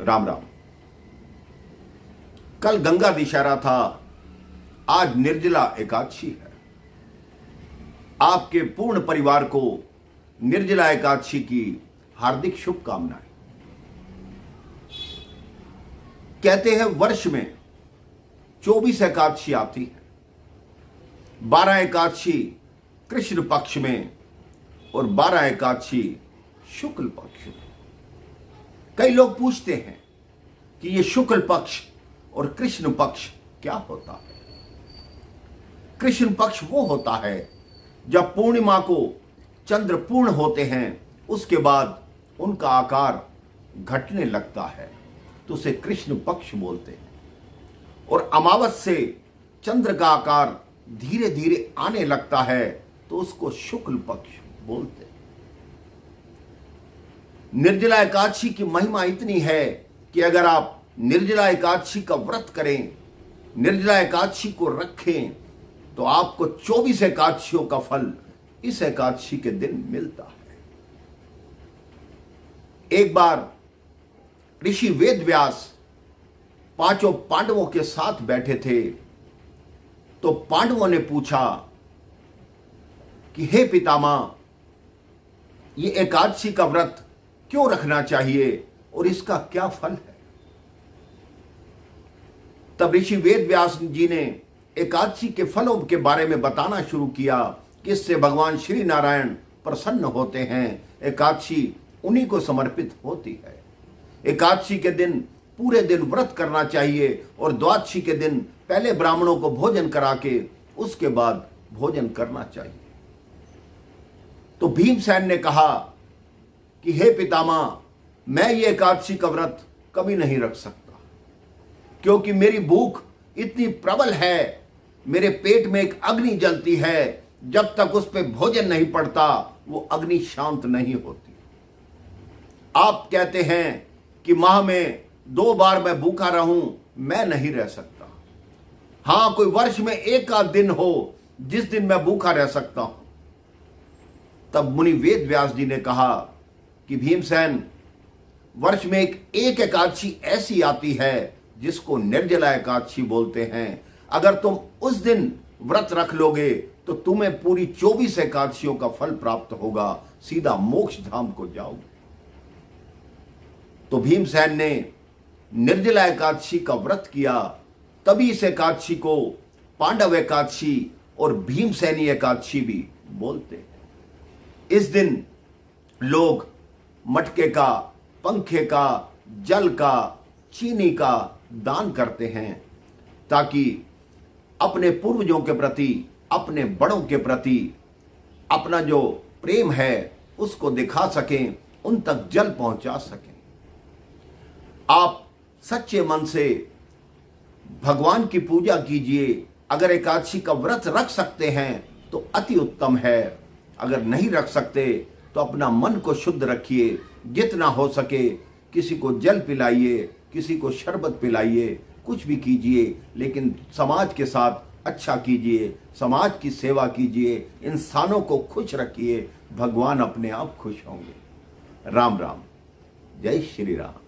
राम राम। कल गंगा दशहरा था, आज निर्जला एकादशी है। आपके पूर्ण परिवार को निर्जला एकादशी की हार्दिक शुभकामनाएं। कहते हैं वर्ष में 24 एकादशी आती है, 12 एकादशी कृष्ण पक्ष में और 12 एकादशी शुक्ल पक्ष में। कई लोग पूछते हैं कि यह शुक्ल पक्ष और कृष्ण पक्ष क्या होता है। कृष्ण पक्ष वो होता है जब पूर्णिमा को चंद्र पूर्ण होते हैं, उसके बाद उनका आकार घटने लगता है तो उसे कृष्ण पक्ष बोलते हैं। और अमावस से चंद्र का आकार धीरे धीरे आने लगता है तो उसको शुक्ल पक्ष बोलते हैं। निर्जला एकादशी की महिमा इतनी है कि अगर आप निर्जला एकादशी का व्रत करें, निर्जला एकादशी को रखें, तो आपको 24 एकादशियों का फल इस एकादशी के दिन मिलता है। एक बार ऋषि वेद व्यास पांचों पांडवों के साथ बैठे थे, तो पांडवों ने पूछा कि हे पितामह, ये एकादशी का व्रत क्यों रखना चाहिए और इसका क्या फल है। तब ऋषि वेद व्यास जी ने एकादशी के फलों के बारे में बताना शुरू किया कि इससे भगवान श्री नारायण प्रसन्न होते हैं। एकादशी उन्हीं को समर्पित होती है। एकादशी के दिन पूरे दिन व्रत करना चाहिए और द्वादशी के दिन पहले ब्राह्मणों को भोजन करा के उसके बाद भोजन करना चाहिए। तो भीमसेन ने कहा कि हे पितामह, मैं ये एकादशी का व्रत कभी नहीं रख सकता, क्योंकि मेरी भूख इतनी प्रबल है, मेरे पेट में एक अग्नि जलती है, जब तक उस पर भोजन नहीं पड़ता वो अग्नि शांत नहीं होती। आप कहते हैं कि माह में 2 बार मैं भूखा रहूं, मैं नहीं रह सकता। हां, कोई वर्ष में एक आध दिन हो जिस दिन मैं भूखा रह सकता हूं। तब मुनि वेद व्यास जी ने कहा कि भीमसेन, वर्ष में एक एकादशी ऐसी आती है जिसको निर्जला एकादशी बोलते हैं। अगर तुम उस दिन व्रत रख लोगे तो तुम्हें पूरी 24 एकादशियों का फल प्राप्त होगा, सीधा मोक्ष धाम को जाओगे। तो भीमसेन ने निर्जला एकादशी का व्रत किया, तभी इस एकादशी को पांडव एकादशी और भीमसेनी एकादशी भी बोलते हैं। इस दिन लोग मटके का, पंखे का, जल का, चीनी का दान करते हैं, ताकि अपने पूर्वजों के प्रति, अपने बड़ों के प्रति अपना जो प्रेम है उसको दिखा सकें, उन तक जल पहुंचा सकें। आप सच्चे मन से भगवान की पूजा कीजिए। अगर एकादशी का व्रत रख सकते हैं तो अति उत्तम है, अगर नहीं रख सकते तो अपना मन को शुद्ध रखिए। जितना हो सके किसी को जल पिलाइए, किसी को शरबत पिलाइए, कुछ भी कीजिए, लेकिन समाज के साथ अच्छा कीजिए, समाज की सेवा कीजिए, इंसानों को खुश रखिए, भगवान अपने आप खुश होंगे। राम राम, जय श्री राम।